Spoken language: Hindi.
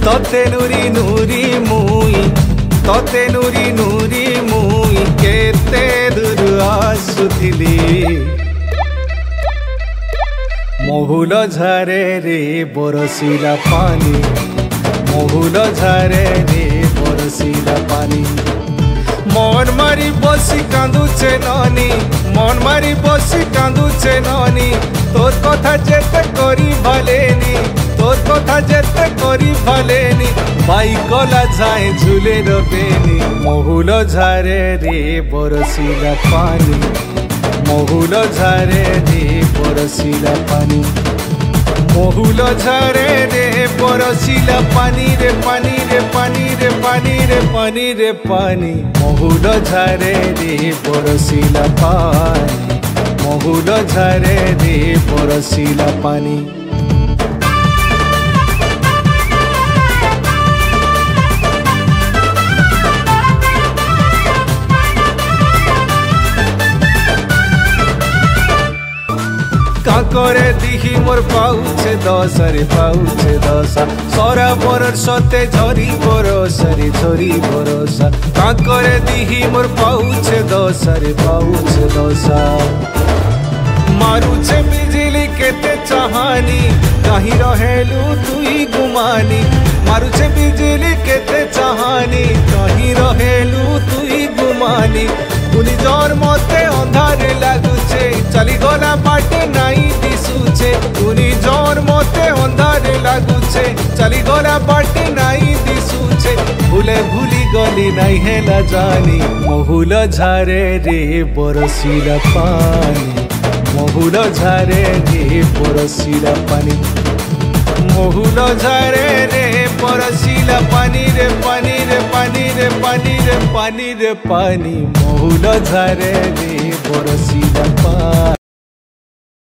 तोते नूरी नूरी मुई तोते नूरी नूरी मुई केते दूर आसुथिली महुल झारे रे बरसिला पानी महुल झारे रे बरसिला पानी मन मारी बसी कांदुचे नानी मन मारी बसी कांदुचे नानी तोर कथा जेते करी भलेनी तोर कथा जेते करी भलेनी बाई कला जाए झूले रबेनी महुल झारे रे बरसिला पानी महुल झारे रे बरसिला पानी महुल झारे रे बरसिला पानी रे पानी रे पानी रे पानी रे पानी रे पानी महुल झारे रे बरसिला पानी महुल झारे रे बरसिला पानी काकरे दिही मोर पाउछे दशा रे पाउछे दशा सरा बरर सते झरी भरोसा रे झरी भरोसा काकरे दिही मोर पाउछे दशा रे पाउछे दशा मारुछे बिजली केते चाहानी कहीं रहेलु तुई गुमानी मारुछे बिजली केते चाहानी कहीं रहेलु तुई गुमानी तुनी जोर मते अंधारे लागुछे चली गला बाटे नाई दिसुछे तुनी जोर मते अंधारे लागुछे चली गला बाटे नाई दिसुछे भूले भूली गली नाई हेला जानी महुल झारे रे बरसिला पानी महुल झारे रे बरसिला पानी महुल झारे रे बरसिला पानी रे पानी रे पानी रे पानी रे पानी रे पानी महुल झारे रे बरसिला पानी।